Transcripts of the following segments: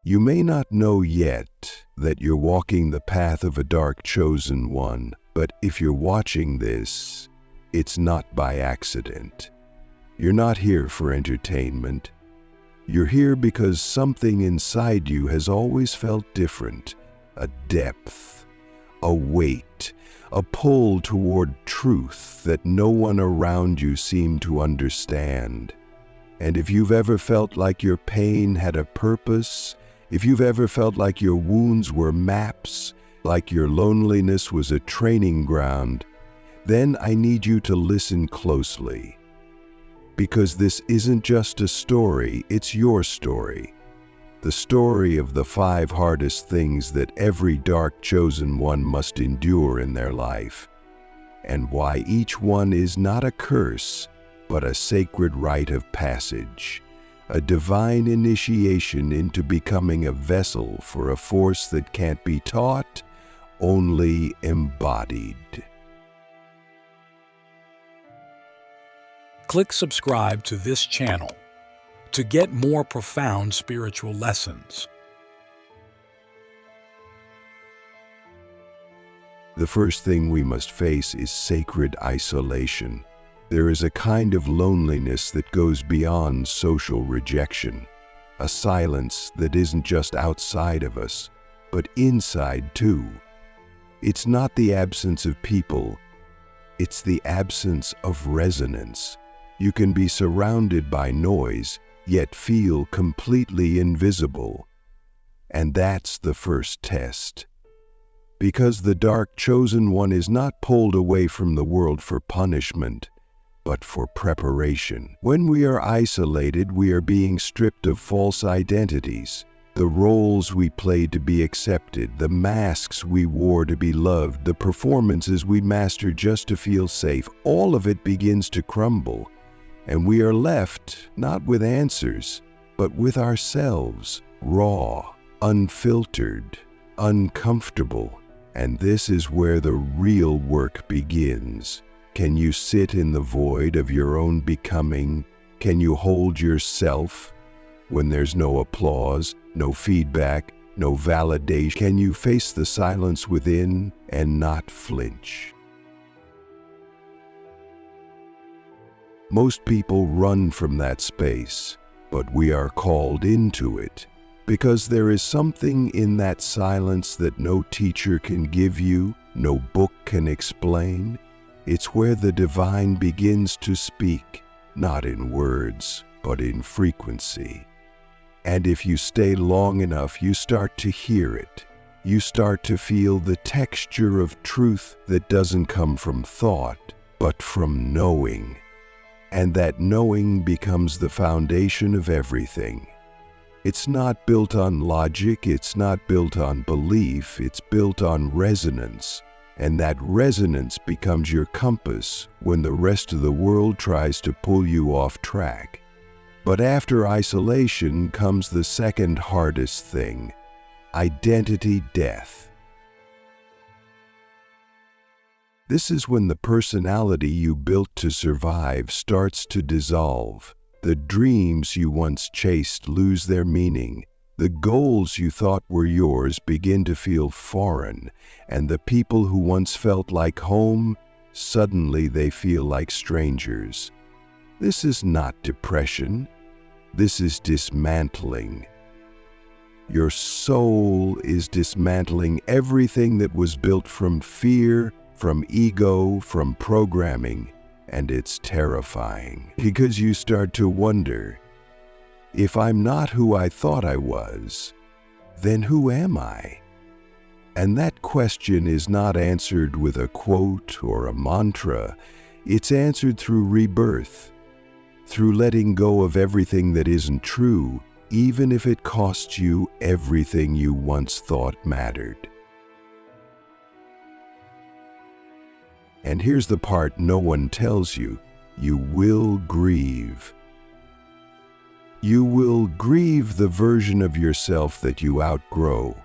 You may not know yet that you're walking the path of a dark chosen one, but if you're watching this, it's not by accident. You're not here for entertainment. You're here because something inside you has always felt different, a depth, a weight, a pull toward truth that no one around you seemed to understand. And if you've ever felt like your pain had a purpose, if you've ever felt like your wounds were maps, like your loneliness was a training ground, then I need you to listen closely. Because this isn't just a story, it's your story. The story of the 5 hardest things that every dark chosen one must endure in their life, and why each one is not a curse, but a sacred rite of passage, a divine initiation into becoming a vessel for a force that can't be taught, only embodied. Click subscribe to this channel to get more profound spiritual lessons. The first thing we must face is sacred isolation. There is a kind of loneliness that goes beyond social rejection, a silence that isn't just outside of us, but inside too. It's not the absence of people, it's the absence of resonance. You can be surrounded by noise, yet feel completely invisible. And that's the first test. Because the dark chosen one is not pulled away from the world for punishment, but for preparation. When we are isolated, we are being stripped of false identities, the roles we played to be accepted, the masks we wore to be loved, the performances we mastered just to feel safe. All of it begins to crumble, and we are left not with answers, but with ourselves, raw, unfiltered, uncomfortable. And this is where the real work begins. Can you sit in the void of your own becoming? Can you hold yourself when there's no applause, no feedback, no validation? Can you face the silence within and not flinch? Most people run from that space, but we are called into it, because there is something in that silence that no teacher can give you, no book can explain. It's where the divine begins to speak, not in words, but in frequency. And if you stay long enough, you start to hear it. You start to feel the texture of truth that doesn't come from thought, but from knowing. And that knowing becomes the foundation of everything. It's not built on logic, it's not built on belief, it's built on resonance. And that resonance becomes your compass when the rest of the world tries to pull you off track. But after isolation comes the second hardest thing, identity death. This is when the personality you built to survive starts to dissolve. The dreams you once chased lose their meaning. The goals you thought were yours begin to feel foreign, and the people who once felt like home, suddenly they feel like strangers. This is not depression. This is dismantling. Your soul is dismantling everything that was built from fear, from ego, from programming, and it's terrifying because you start to wonder, if I'm not who I thought I was, then who am I? And that question is not answered with a quote or a mantra. It's answered through rebirth, through letting go of everything that isn't true, even if it costs you everything you once thought mattered. And here's the part no one tells you. You will grieve. You will grieve the version of yourself that you outgrow.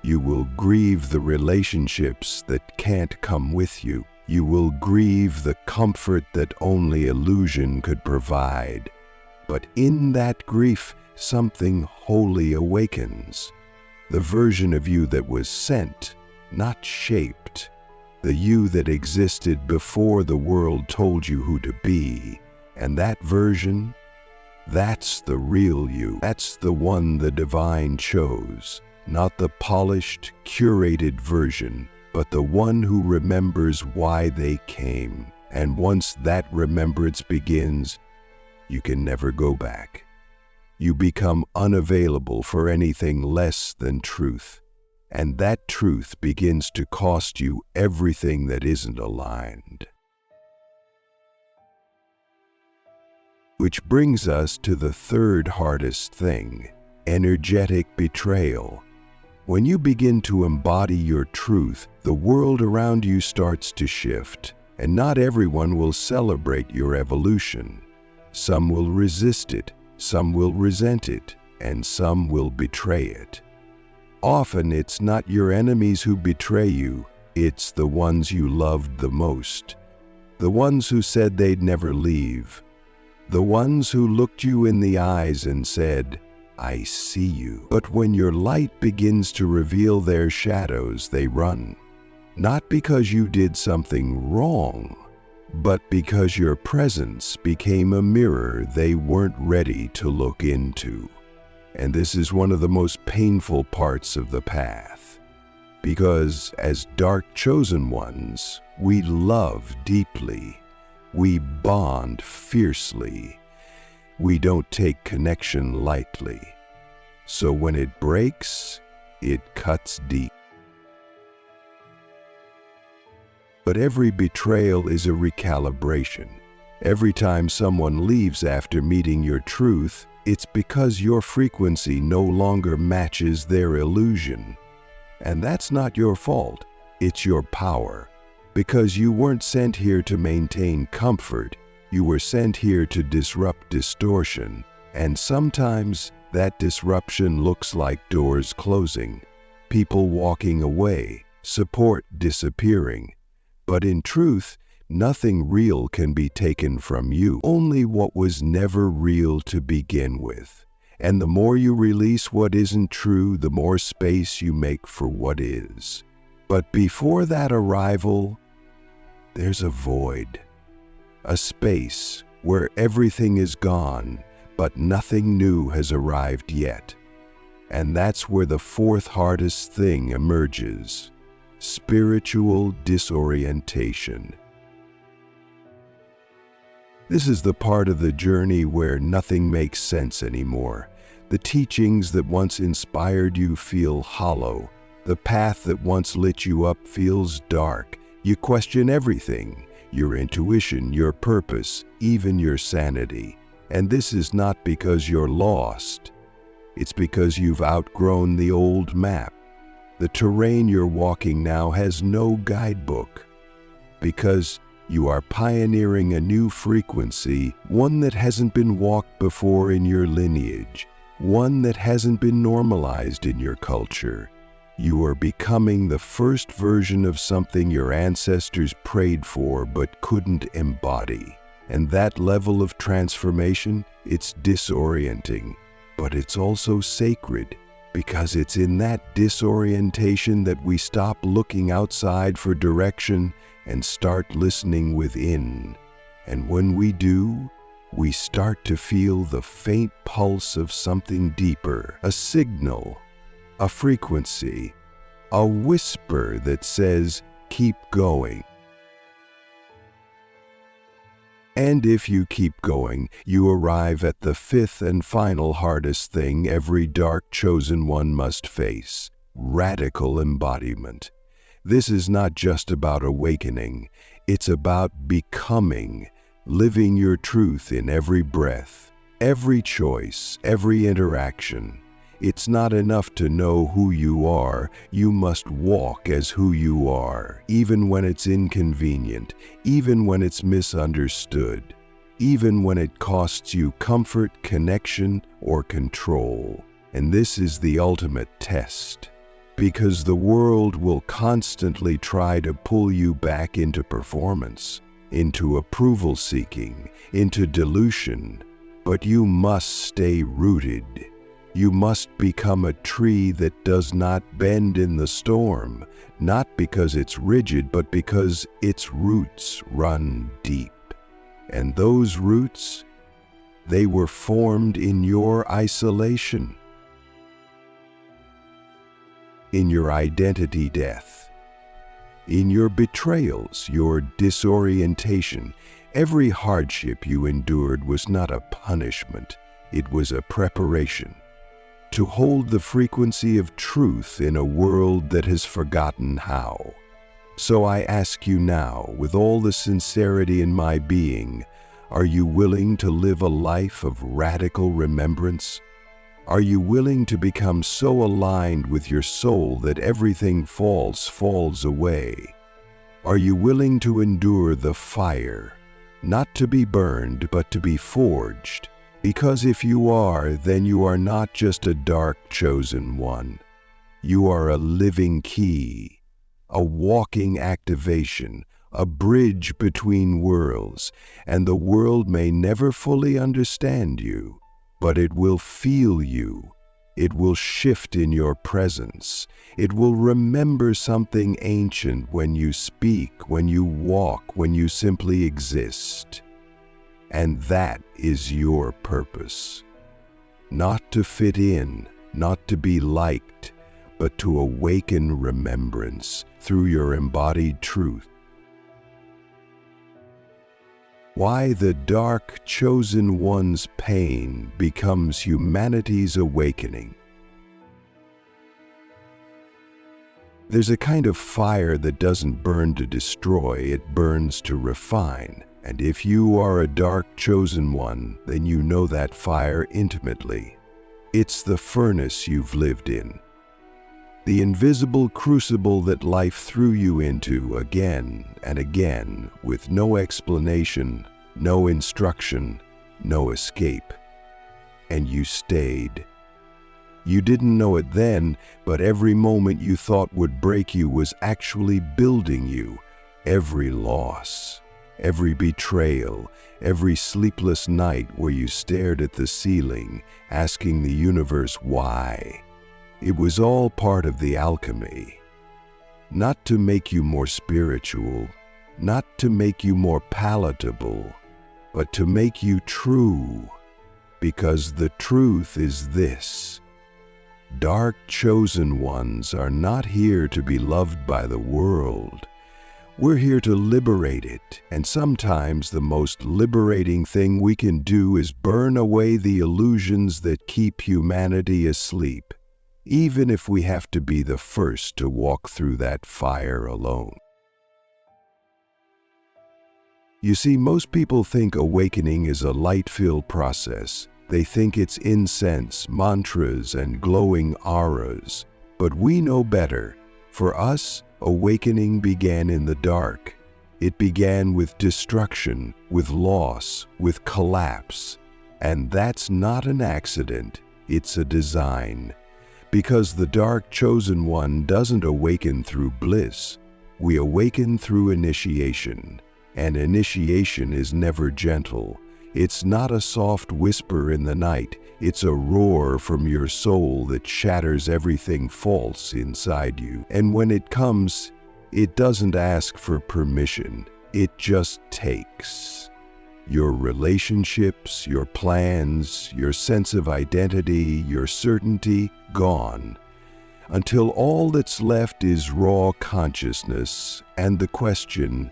You will grieve the relationships that can't come with you. You will grieve the comfort that only illusion could provide. But in that grief, something holy awakens. The version of you that was sent, not shaped. The you that existed before the world told you who to be. And that version, that's the real you. That's the one the divine chose. Not the polished, curated version, but the one who remembers why they came. And once that remembrance begins, you can never go back. You become unavailable for anything less than truth. And that truth begins to cost you everything that isn't aligned. Which brings us to the third hardest thing, energetic betrayal. When you begin to embody your truth, the world around you starts to shift, and not everyone will celebrate your evolution. Some will resist it, some will resent it, and some will betray it. Often it's not your enemies who betray you, it's the ones you loved the most. The ones who said they'd never leave. The ones who looked you in the eyes and said, "I see you." But when your light begins to reveal their shadows, they run. Not because you did something wrong, but because your presence became a mirror they weren't ready to look into. And this is one of the most painful parts of the path. Because as dark chosen ones, we love deeply. We bond fiercely. We don't take connection lightly. So when it breaks, it cuts deep. But every betrayal is a recalibration. Every time someone leaves after meeting your truth, it's because your frequency no longer matches their illusion. And that's not your fault, it's your power. Because you weren't sent here to maintain comfort, you were sent here to disrupt distortion. And sometimes that disruption looks like doors closing, people walking away, support disappearing. But in truth, nothing real can be taken from you, only what was never real to begin with. And the more you release what isn't true, the more space you make for what is. But before that arrival, there's a void, a space where everything is gone, but nothing new has arrived yet. And that's where the fourth hardest thing emerges: spiritual disorientation. This is the part of the journey where nothing makes sense anymore. The teachings that once inspired you feel hollow. The path that once lit you up feels dark. You question everything, your intuition, your purpose, even your sanity. And this is not because you're lost. It's because you've outgrown the old map. The terrain you're walking now has no guidebook. Because you are pioneering a new frequency, one that hasn't been walked before in your lineage, one that hasn't been normalized in your culture. You are becoming the first version of something your ancestors prayed for but couldn't embody. And that level of transformation, it's disorienting, but it's also sacred, because it's in that disorientation that we stop looking outside for direction and start listening within. And when we do, we start to feel the faint pulse of something deeper, a signal, a frequency, a whisper that says, keep going. And if you keep going, you arrive at the fifth and final hardest thing every dark chosen one must face: radical embodiment. This is not just about awakening, it's about becoming, living your truth in every breath, every choice, every interaction. It's not enough to know who you are, you must walk as who you are, even when it's inconvenient, even when it's misunderstood, even when it costs you comfort, connection, or control. And this is the ultimate test, because the world will constantly try to pull you back into performance, into approval seeking, into dilution. But you must stay rooted. You must become a tree that does not bend in the storm, not because it's rigid, but because its roots run deep. And those roots, they were formed in your isolation, in your identity death, in your betrayals, your disorientation. Every hardship you endured was not a punishment, it was a preparation to hold the frequency of truth in a world that has forgotten how. So I ask you now, with all the sincerity in my being, are you willing to live a life of radical remembrance? Are you willing to become so aligned with your soul that everything falls away? Are you willing to endure the fire, not to be burned, but to be forged? Because if you are, then you are not just a dark chosen one. You are a living key, a walking activation, a bridge between worlds, and the world may never fully understand you, but it will feel you. It will shift in your presence. It will remember something ancient when you speak, when you walk, when you simply exist. And that is your purpose. Not to fit in, not to be liked, but to awaken remembrance through your embodied truth. Why the dark chosen one's pain becomes humanity's awakening. There's a kind of fire that doesn't burn to destroy, it burns to refine. And if you are a dark chosen one, then you know that fire intimately. It's the furnace you've lived in, the invisible crucible that life threw you into again and again, with no explanation, no instruction, no escape. And you stayed. You didn't know it then, but every moment you thought would break you was actually building you. Every loss, every betrayal, every sleepless night where you stared at the ceiling, asking the universe why. It was all part of the alchemy. Not to make you more spiritual, not to make you more palatable, but to make you true. Because the truth is this: dark chosen ones are not here to be loved by the world. We're here to liberate it, and sometimes the most liberating thing we can do is burn away the illusions that keep humanity asleep, even if we have to be the first to walk through that fire alone. You see, most people think awakening is a light-filled process. They think it's incense, mantras, and glowing auras. But we know better. For us, awakening began in the dark. It began with destruction, with loss, with collapse. And that's not an accident, it's a design. Because the dark chosen one doesn't awaken through bliss. We awaken through initiation. And initiation is never gentle. It's not a soft whisper in the night. It's a roar from your soul that shatters everything false inside you. And when it comes, it doesn't ask for permission. It just takes. Your relationships, your plans, your sense of identity, your certainty, gone. Until all that's left is raw consciousness and the question,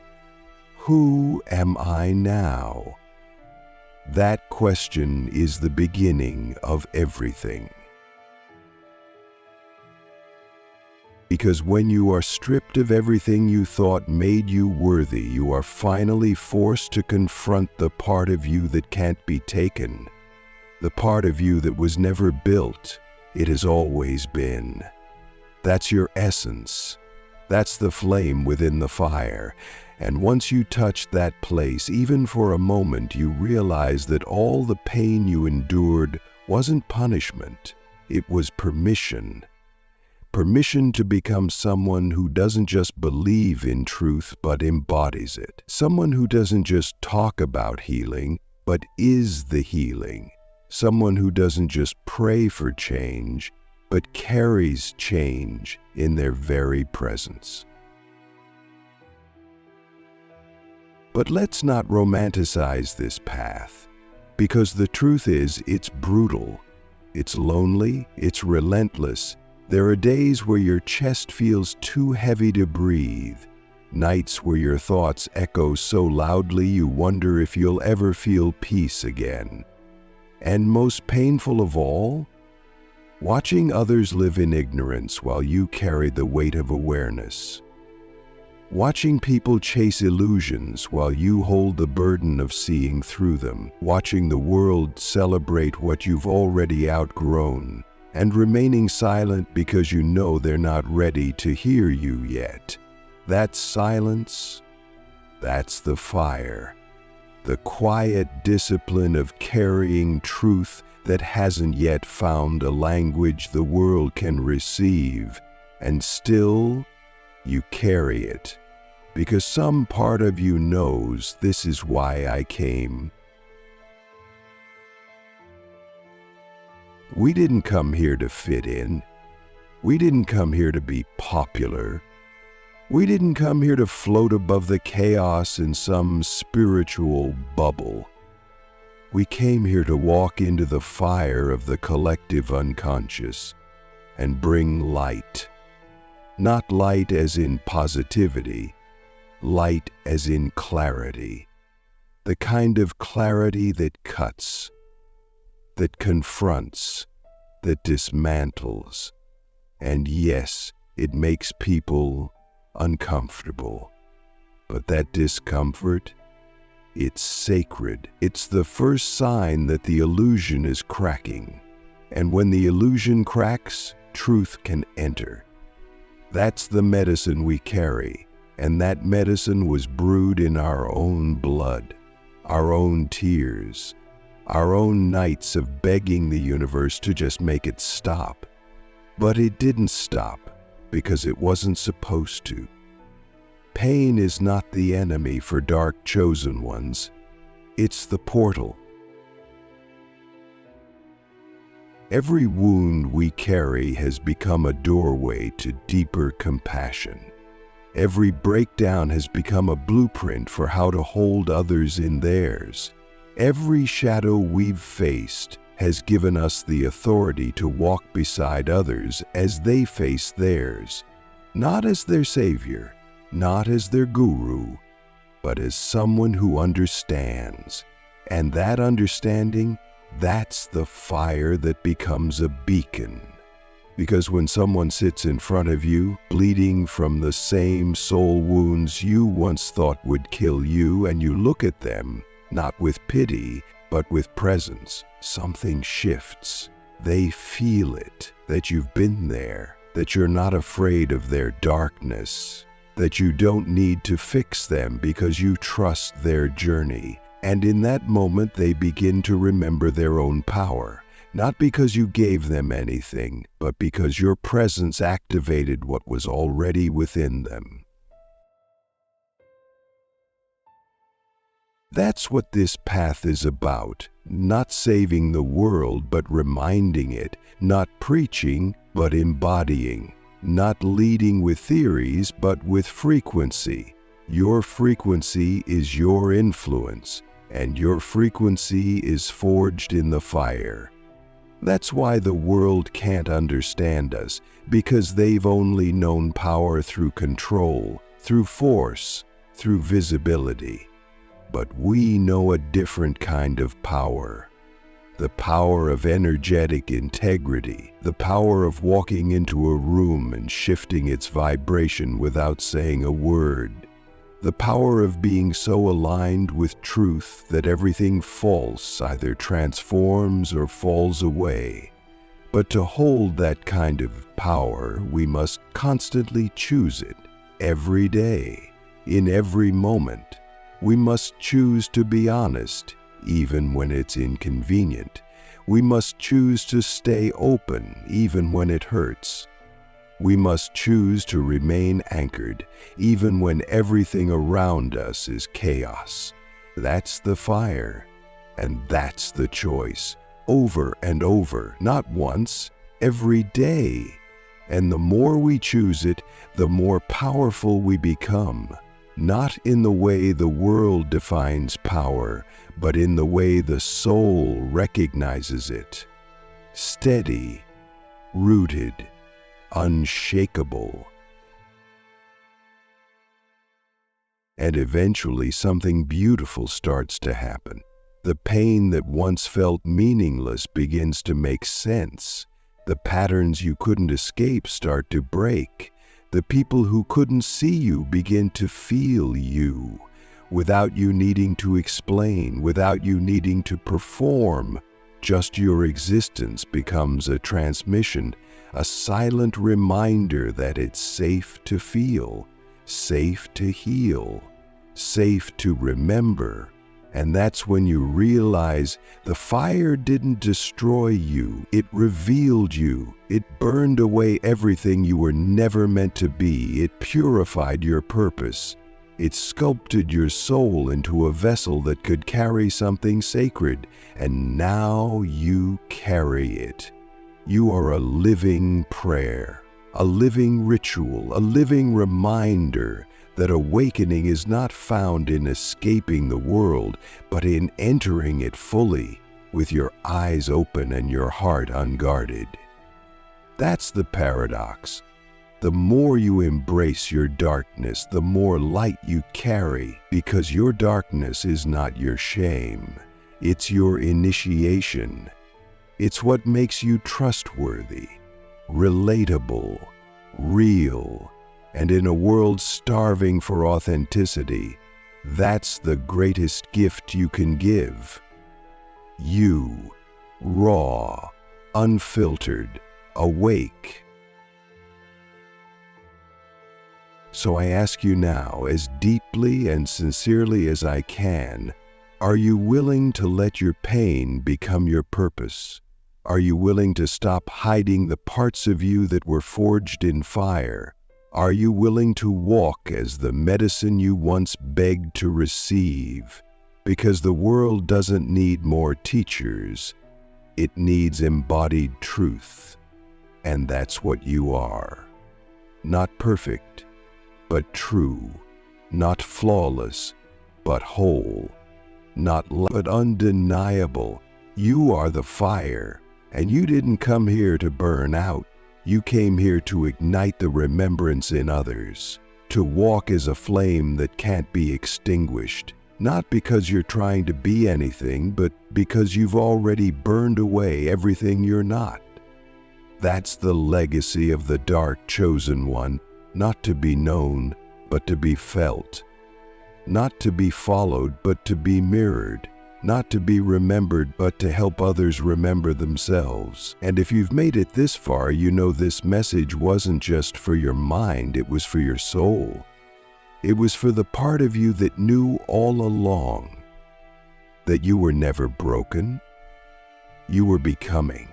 who am I now? That question is the beginning of everything. Because when you are stripped of everything you thought made you worthy, you are finally forced to confront the part of you that can't be taken, the part of you that was never built. It has always been. That's your essence. That's the flame within the fire. And once you touch that place, even for a moment, you realize that all the pain you endured wasn't punishment. It was permission. Permission to become someone who doesn't just believe in truth, but embodies it. Someone who doesn't just talk about healing, but is the healing. Someone who doesn't just pray for change, but carries change in their very presence. But let's not romanticize this path, because the truth is it's brutal, it's lonely, it's relentless. There are days where your chest feels too heavy to breathe, nights where your thoughts echo so loudly you wonder if you'll ever feel peace again. And most painful of all, watching others live in ignorance while you carry the weight of awareness. Watching people chase illusions while you hold the burden of seeing through them. Watching the world celebrate what you've already outgrown, and remaining silent because you know they're not ready to hear you yet. That silence, that's the fire. The quiet discipline of carrying truth that hasn't yet found a language the world can receive, and still you carry it, because some part of you knows this is why I came. We didn't come here to fit in. We didn't come here to be popular. We didn't come here to float above the chaos in some spiritual bubble. We came here to walk into the fire of the collective unconscious and bring light. Not light as in positivity, light as in clarity. The kind of clarity that cuts, that confronts, that dismantles. And yes, it makes people uncomfortable. But that discomfort, it's sacred. It's the first sign that the illusion is cracking. And when the illusion cracks, truth can enter. That's the medicine we carry, and that medicine was brewed in our own blood, our own tears, our own nights of begging the universe to just make it stop. But it didn't stop, because it wasn't supposed to. Pain is not the enemy for dark chosen ones. It's the portal. Every wound we carry has become a doorway to deeper compassion. Every breakdown has become a blueprint for how to hold others in theirs. Every shadow we've faced has given us the authority to walk beside others as they face theirs, not as their savior, not as their guru, but as someone who understands. And that understanding, that's the fire that becomes a beacon. Because when someone sits in front of you, bleeding from the same soul wounds you once thought would kill you, and you look at them, not with pity, but with presence, something shifts. They feel it, that you've been there, that you're not afraid of their darkness, that you don't need to fix them because you trust their journey. And in that moment, they begin to remember their own power, not because you gave them anything, but because your presence activated what was already within them. That's what this path is about, not saving the world, but reminding it, not preaching, but embodying, not leading with theories, but with frequency. Your frequency is your influence, and your frequency is forged in the fire. That's why the world can't understand us, because they've only known power through control, through force, through visibility. But we know a different kind of power. The power of energetic integrity, the power of walking into a room and shifting its vibration without saying a word. The power of being so aligned with truth that everything false either transforms or falls away. But to hold that kind of power, we must constantly choose it, every day, in every moment. We must choose to be honest, even when it's inconvenient. We must choose to stay open, even when it hurts. We must choose to remain anchored, even when everything around us is chaos. That's the fire. And that's the choice, over and over, not once, every day. And the more we choose it, the more powerful we become. Not in the way the world defines power, but in the way the soul recognizes it. Steady, rooted, unshakable. And eventually something beautiful starts to happen. The pain that once felt meaningless begins to make sense. The patterns you couldn't escape start to break. The people who couldn't see you begin to feel you, without you needing to explain, without you needing to perform. Just your existence becomes a transmission, a silent reminder that it's safe to feel, safe to heal, safe to remember. And that's when you realize the fire didn't destroy you, it revealed you. It burned away everything you were never meant to be. It purified your purpose. It sculpted your soul into a vessel that could carry something sacred. And now you carry it. You are a living prayer, a living ritual, a living reminder that awakening is not found in escaping the world, but in entering it fully, with your eyes open and your heart unguarded. That's the paradox. The more you embrace your darkness, the more light you carry, because your darkness is not your shame. It's your initiation. It's what makes you trustworthy, relatable, real. And in a world starving for authenticity, that's the greatest gift you can give. You, raw, unfiltered, awake. So I ask you now, as deeply and sincerely as I can, are you willing to let your pain become your purpose? Are you willing to stop hiding the parts of you that were forged in fire? Are you willing to walk as the medicine you once begged to receive? Because the world doesn't need more teachers. It needs embodied truth. And that's what you are. Not perfect, but true. Not flawless, but whole. Not but undeniable. You are the fire, and you didn't come here to burn out. You came here to ignite the remembrance in others, to walk as a flame that can't be extinguished, not because you're trying to be anything, but because you've already burned away everything you're not. That's the legacy of the dark chosen one, not to be known, but to be felt, not to be followed, but to be mirrored. Not to be remembered, but to help others remember themselves. And if you've made it this far, you know this message wasn't just for your mind, it was for your soul. It was for the part of you that knew all along that you were never broken, you were becoming,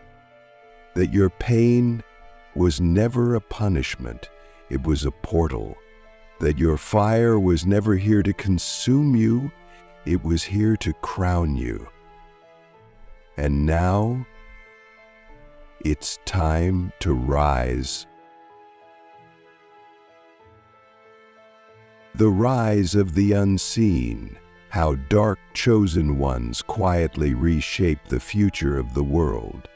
that your pain was never a punishment, it was a portal, that your fire was never here to consume you, it was here to crown you. And now, it's time to rise. The rise of the unseen, how dark chosen ones quietly reshape the future of the world.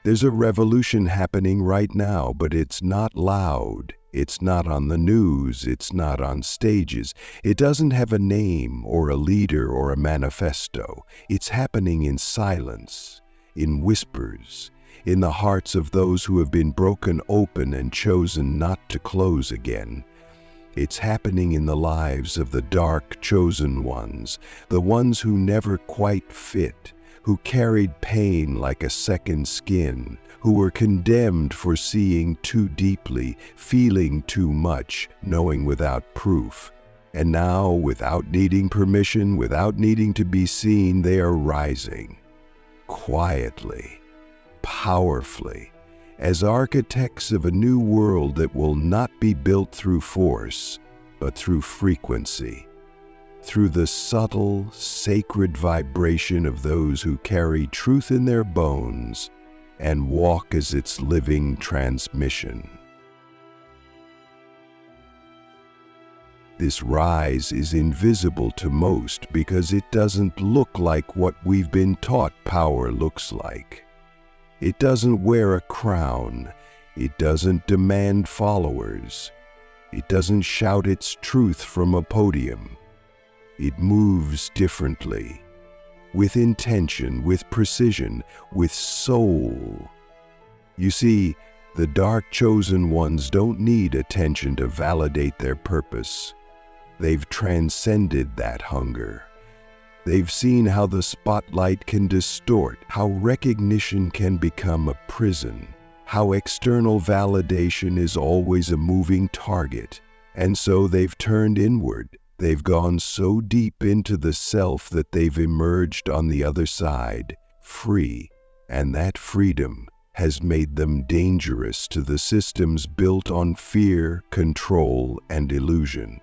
There's a revolution happening right now, but it's not loud. It's not on the news, it's not on stages. It doesn't have a name or a leader or a manifesto. It's happening in silence, in whispers, in the hearts of those who have been broken open and chosen not to close again. It's happening in the lives of the dark chosen ones, the ones who never quite fit, who carried pain like a second skin, who were condemned for seeing too deeply, feeling too much, knowing without proof. And now, without needing permission, without needing to be seen, they are rising, quietly, powerfully, as architects of a new world that will not be built through force, but through frequency, through the subtle, sacred vibration of those who carry truth in their bones and walk as its living transmission. This rise is invisible to most because it doesn't look like what we've been taught power looks like. It doesn't wear a crown. It doesn't demand followers. It doesn't shout its truth from a podium. It moves differently, with intention, with precision, with soul. You see, the dark chosen ones don't need attention to validate their purpose. They've transcended that hunger. They've seen how the spotlight can distort, how recognition can become a prison, how external validation is always a moving target. And so they've turned inward. They've gone so deep into the self that they've emerged on the other side, free, and that freedom has made them dangerous to the systems built on fear, control, and illusion.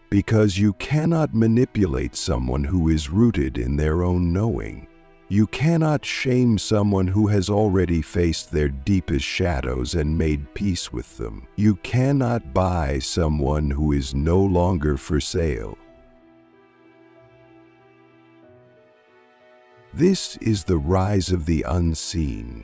Because you cannot manipulate someone who is rooted in their own knowing. You cannot shame someone who has already faced their deepest shadows and made peace with them. You cannot buy someone who is no longer for sale. This is the rise of the unseen,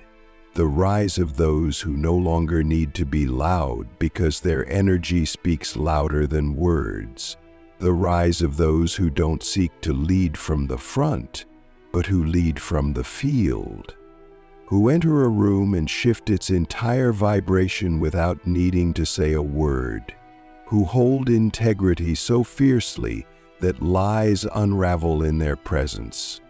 the rise of those who no longer need to be loud because their energy speaks louder than words, the rise of those who don't seek to lead from the front, but who lead from the field, who enter a room and shift its entire vibration without needing to say a word, who hold integrity so fiercely that lies unravel in their presence,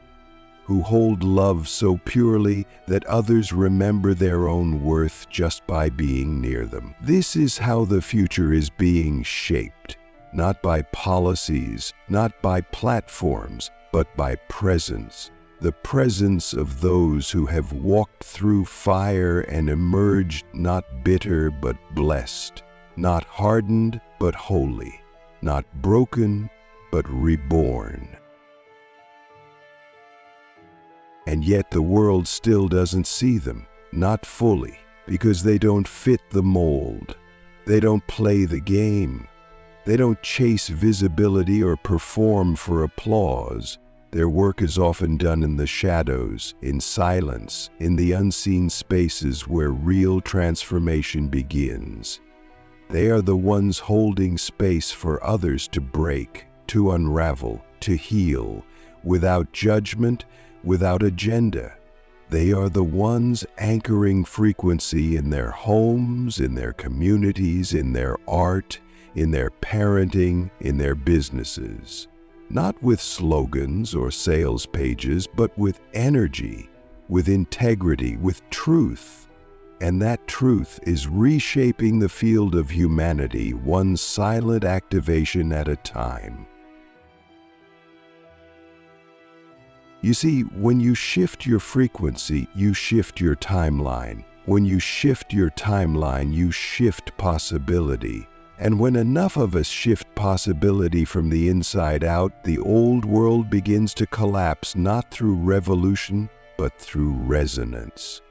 who hold love so purely that others remember their own worth just by being near them. This is how the future is being shaped, not by policies, not by platforms, but by presence. The presence of those who have walked through fire and emerged not bitter but blessed, not hardened but holy, not broken but reborn. And yet the world still doesn't see them, not fully, because they don't fit the mold. They don't play the game. They don't chase visibility or perform for applause. Their work is often done in the shadows, in silence, in the unseen spaces where real transformation begins. They are the ones holding space for others to break, to unravel, to heal, without judgment, without agenda. They are the ones anchoring frequency in their homes, in their communities, in their art, in their parenting, in their businesses. Not with slogans or sales pages, but with energy, with integrity, with truth. And that truth is reshaping the field of humanity, one silent activation at a time. You see, when you shift your frequency, you shift your timeline. When you shift your timeline, you shift possibility. And when enough of us shift possibility from the inside out, the old world begins to collapse not through revolution, but through resonance.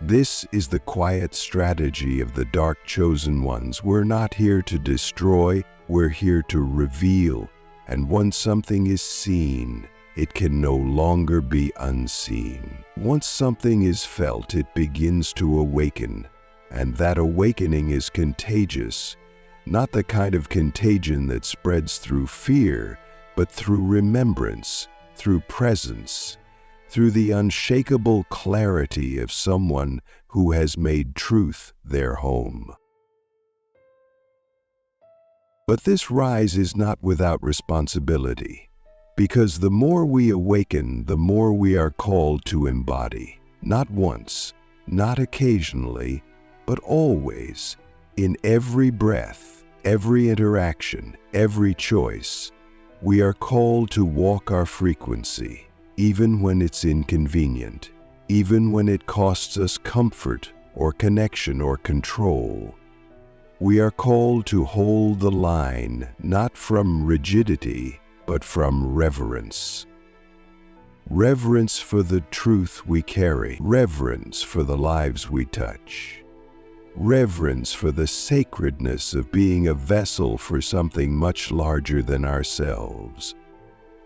This is the quiet strategy of the dark chosen ones. We're not here to destroy, we're here to reveal. And once something is seen, it can no longer be unseen. Once something is felt, it begins to awaken. And that awakening is contagious, not the kind of contagion that spreads through fear, but through remembrance, through presence, through the unshakable clarity of someone who has made truth their home. But this rise is not without responsibility, because the more we awaken, the more we are called to embody, not once, not occasionally, but always, in every breath, every interaction, every choice, we are called to walk our frequency, even when it's inconvenient, even when it costs us comfort or connection or control. We are called to hold the line, not from rigidity, but from reverence. Reverence for the truth we carry, reverence for the lives we touch, reverence for the sacredness of being a vessel for something much larger than ourselves.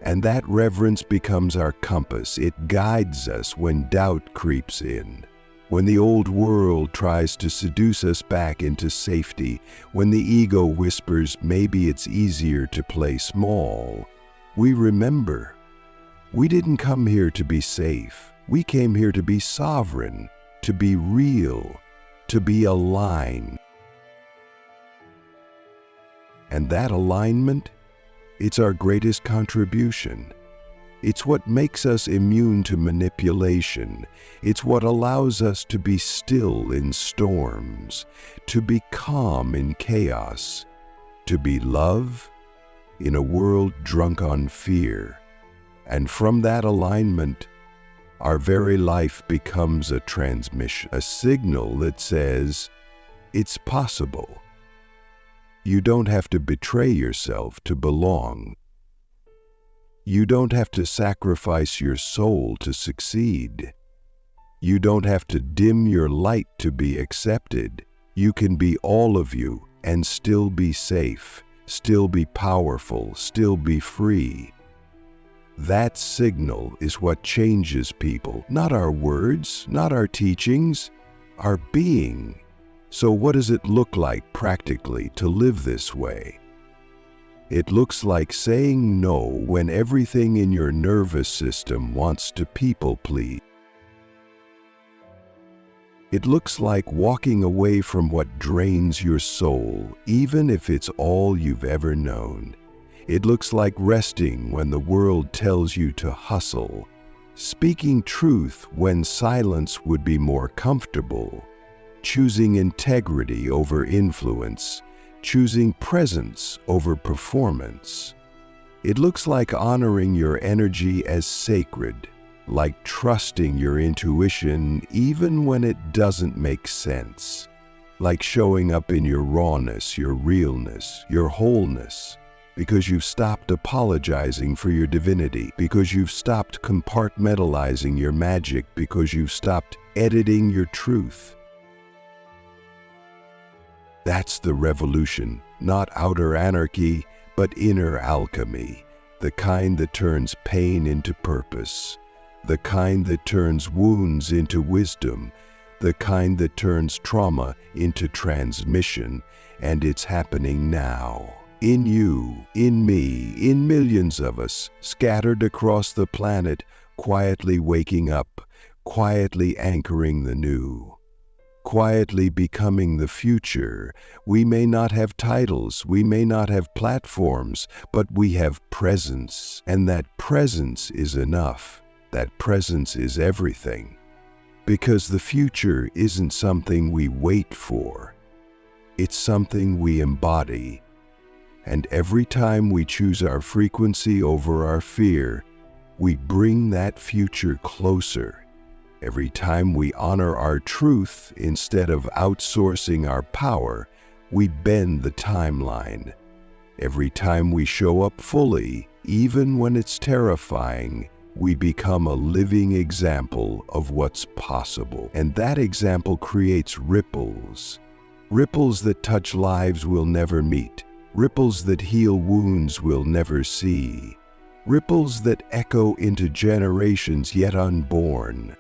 And that reverence becomes our compass. It guides us when doubt creeps in, when the old world tries to seduce us back into safety, when the ego whispers maybe it's easier to play small. We remember, we didn't come here to be safe. We came here to be sovereign, to be real, to be aligned. And that alignment, it's our greatest contribution. It's what makes us immune to manipulation. It's what allows us to be still in storms, to be calm in chaos, to be love in a world drunk on fear. And from that alignment, our very life becomes a transmission, a signal that says, it's possible. You don't have to betray yourself to belong. You don't have to sacrifice your soul to succeed. You don't have to dim your light to be accepted. You can be all of you and still be safe, still be powerful, still be free. That signal is what changes people, not our words, not our teachings, our being. So what does it look like practically to live this way? It looks like saying no when everything in your nervous system wants to people please. It looks like walking away from what drains your soul, even if it's all you've ever known. It looks like resting when the world tells you to hustle, speaking truth when silence would be more comfortable, choosing integrity over influence, choosing presence over performance. It looks like honoring your energy as sacred, like trusting your intuition even when it doesn't make sense, like showing up in your rawness, your realness, your wholeness, because you've stopped apologizing for your divinity, because you've stopped compartmentalizing your magic, because you've stopped editing your truth. That's the revolution, not outer anarchy, but inner alchemy, the kind that turns pain into purpose, the kind that turns wounds into wisdom, the kind that turns trauma into transmission, and it's happening now. In you, in me, in millions of us, scattered across the planet, quietly waking up, quietly anchoring the new, quietly becoming the future. We may not have titles, we may not have platforms, but we have presence, and that presence is enough. That presence is everything. Because the future isn't something we wait for. It's something we embody. And every time we choose our frequency over our fear, we bring that future closer. Every time we honor our truth instead of outsourcing our power, we bend the timeline. Every time we show up fully, even when it's terrifying, we become a living example of what's possible. And that example creates ripples. Ripples that touch lives we'll never meet. Ripples that heal wounds we'll never see. Ripples that echo into generations yet unborn.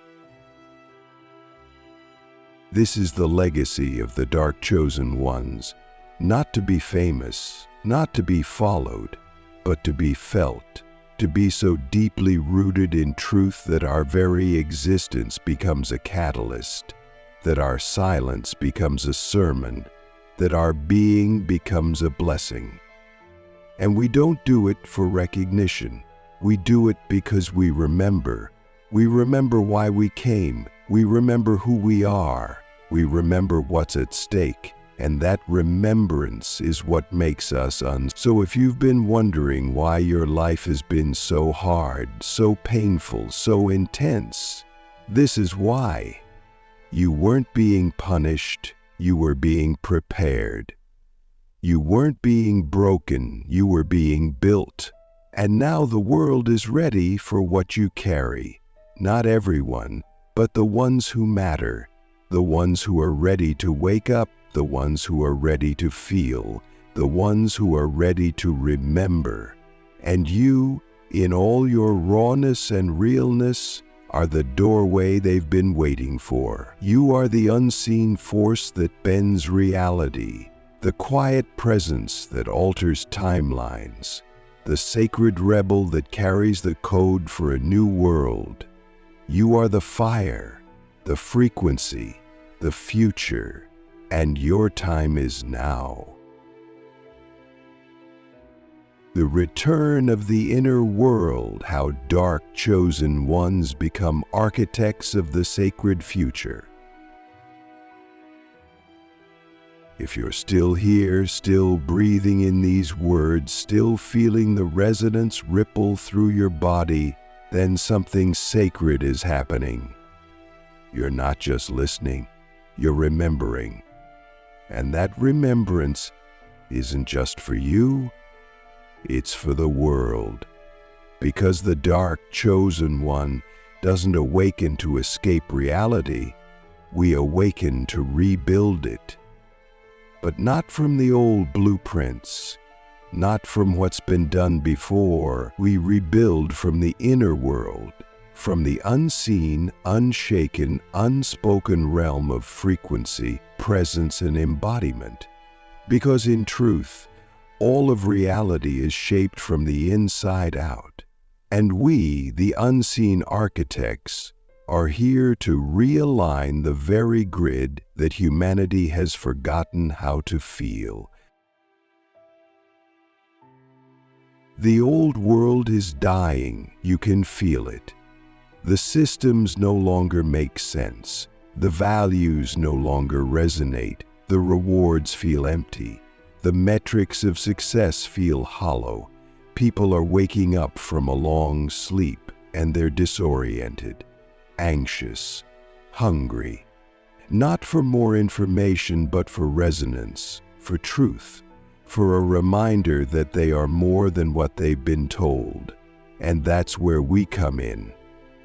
This is the legacy of the dark chosen ones, not to be famous, not to be followed, but to be felt, to be so deeply rooted in truth that our very existence becomes a catalyst, that our silence becomes a sermon, that our being becomes a blessing. And we don't do it for recognition. We do it because we remember. We remember why we came. We remember who we are. We remember what's at stake. And that remembrance is what makes us So if you've been wondering why your life has been so hard, so painful, so intense, this is why. You weren't being punished. You were being prepared. You weren't being broken, you were being built. And now the world is ready for what you carry. Not everyone, but the ones who matter, the ones who are ready to wake up, the ones who are ready to feel, the ones who are ready to remember. And you, in all your rawness and realness, are the doorway they've been waiting for. You are the unseen force that bends reality, the quiet presence that alters timelines, the sacred rebel that carries the code for a new world. You are the fire, the frequency, the future, and your time is now. The return of the inner world, how dark chosen ones become architects of the sacred future. If you're still here, still breathing in these words, still feeling the resonance ripple through your body, then something sacred is happening. You're not just listening, you're remembering. And that remembrance isn't just for you, it's for the world. Because the dark chosen one doesn't awaken to escape reality, we awaken to rebuild it. But not from the old blueprints, not from what's been done before. We rebuild from the inner world, from the unseen, unshaken, unspoken realm of frequency, presence, and embodiment. Because in truth, all of reality is shaped from the inside out. And we, the unseen architects, are here to realign the very grid that humanity has forgotten how to feel. The old world is dying, you can feel it. The systems no longer make sense. The values no longer resonate. The rewards feel empty. The metrics of success feel hollow. People are waking up from a long sleep and they're disoriented, anxious, hungry. Not for more information, but for resonance, for truth, for a reminder that they are more than what they've been told. And that's where we come in.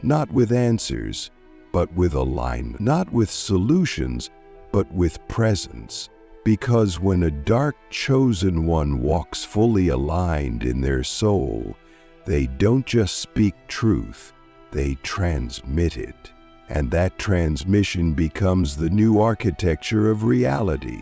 Not with answers, but with alignment. Not with solutions, but with presence. Because when a dark chosen one walks fully aligned in their soul, they don't just speak truth, they transmit it. And that transmission becomes the new architecture of reality.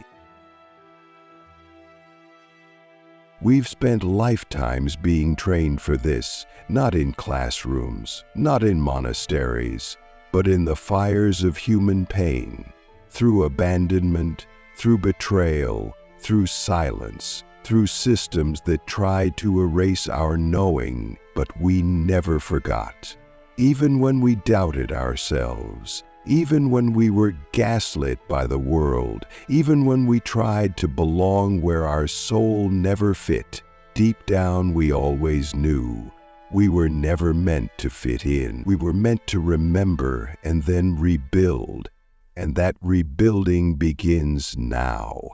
We've spent lifetimes being trained for this, not in classrooms, not in monasteries, but in the fires of human pain, through abandonment, through betrayal, through silence, through systems that tried to erase our knowing, but we never forgot. Even when we doubted ourselves, even when we were gaslit by the world, even when we tried to belong where our soul never fit, deep down we always knew we were never meant to fit in. We were meant to remember and then rebuild. And that rebuilding begins now.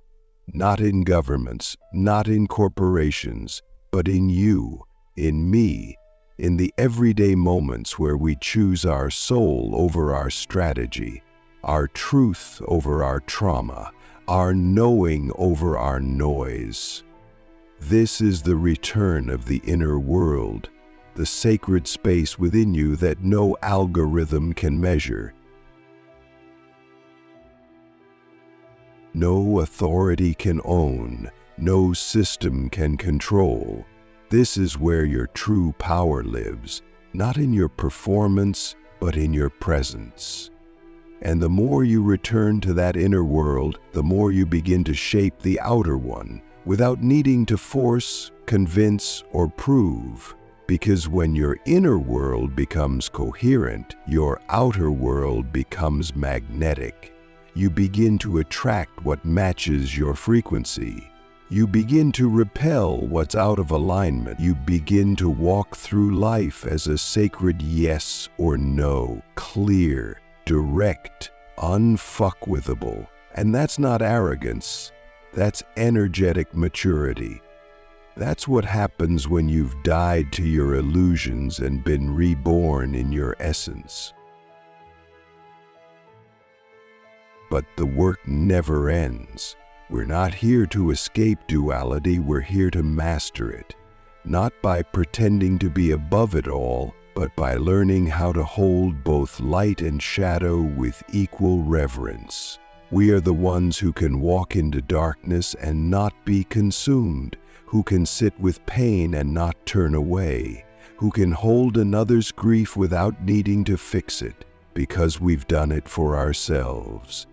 Not in governments, not in corporations, but in you, in me, in the everyday moments where we choose our soul over our strategy, our truth over our trauma, our knowing over our noise. This is the return of the inner world, the sacred space within you that no algorithm can measure. No authority can own, no system can control. This is where your true power lives, not in your performance, but in your presence. And the more you return to that inner world, the more you begin to shape the outer one, without needing to force, convince, or prove. Because when your inner world becomes coherent, your outer world becomes magnetic. You begin to attract what matches your frequency. You begin to repel what's out of alignment. You begin to walk through life as a sacred yes or no, clear, direct, unfuckwithable. And that's not arrogance, that's energetic maturity. That's what happens when you've died to your illusions and been reborn in your essence. But the work never ends. We're not here to escape duality, we're here to master it. Not by pretending to be above it all, but by learning how to hold both light and shadow with equal reverence. We are the ones who can walk into darkness and not be consumed, who can sit with pain and not turn away, who can hold another's grief without needing to fix it, because we've done it for ourselves.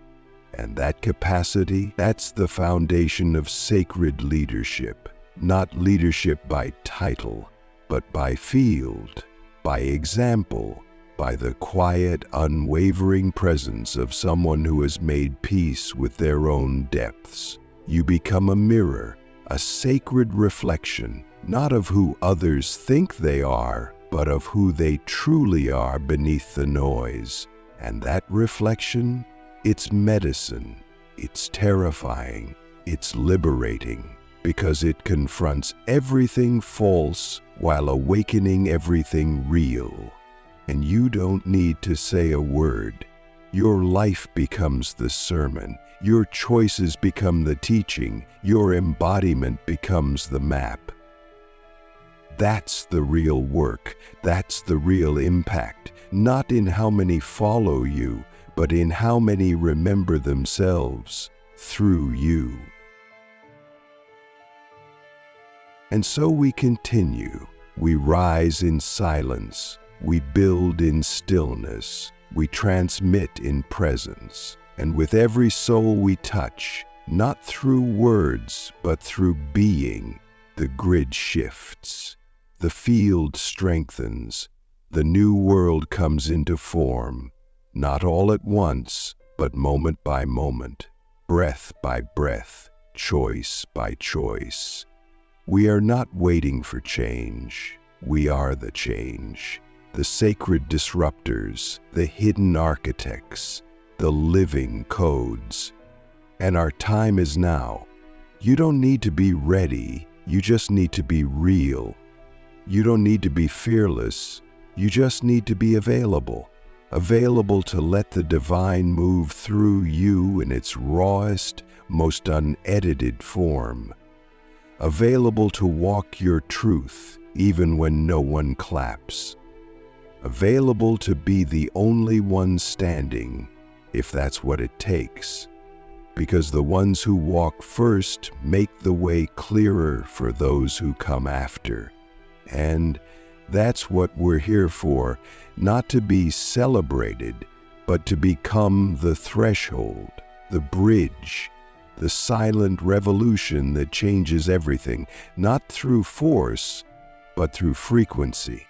And that capacity, that's the foundation of sacred leadership. Not leadership by title, but by field, by example, by the quiet, unwavering presence of someone who has made peace with their own depths. You become a mirror, a sacred reflection, not of who others think they are, but of who they truly are beneath the noise. And that reflection, it's medicine, it's terrifying, it's liberating, because it confronts everything false while awakening everything real. And you don't need to say a word. Your life becomes the sermon, your choices become the teaching, your embodiment becomes the map. That's the real work, that's the real impact, not in how many follow you, but in how many remember themselves through you. And so we continue. We rise in silence. We build in stillness. We transmit in presence. And with every soul we touch, not through words, but through being, the grid shifts. The field strengthens. The new world comes into form. Not all at once, but moment by moment, breath by breath, choice by choice. We are not waiting for change. We are the change. The sacred disruptors, the hidden architects, the living codes. And our time is now. You don't need to be ready. You just need to be real. You don't need to be fearless. You just need to be available. Available to let the divine move through you in its rawest, most unedited form. Available to walk your truth even when no one claps. Available to be the only one standing, if that's what it takes. Because the ones who walk first make the way clearer for those who come after. And that's what we're here for, not to be celebrated, but to become the threshold, the bridge, the silent revolution that changes everything, not through force, but through frequency.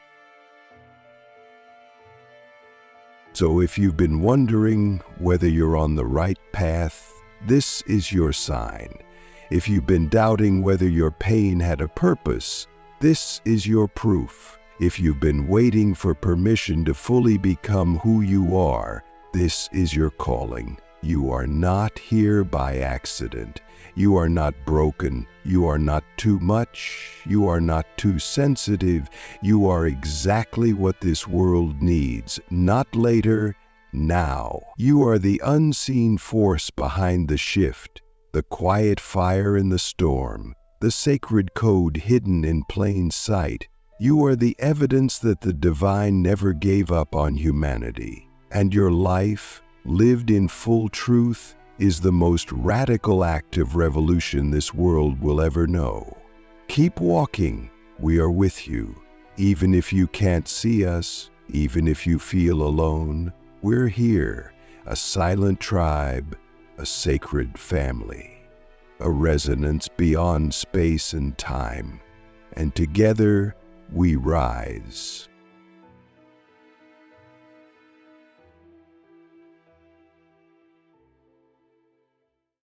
So if you've been wondering whether you're on the right path, this is your sign. If you've been doubting whether your pain had a purpose, this is your proof. If you've been waiting for permission to fully become who you are, this is your calling. You are not here by accident. You are not broken. You are not too much. You are not too sensitive. You are exactly what this world needs, not later, now. You are the unseen force behind the shift, the quiet fire in the storm, the sacred code hidden in plain sight. You are the evidence that the divine never gave up on humanity, and your life, lived in full truth, is the most radical act of revolution this world will ever know. Keep walking. We are with you. Even if you can't see us, even if you feel alone, we're here, a silent tribe, a sacred family, a resonance beyond space and time. And together, we rise.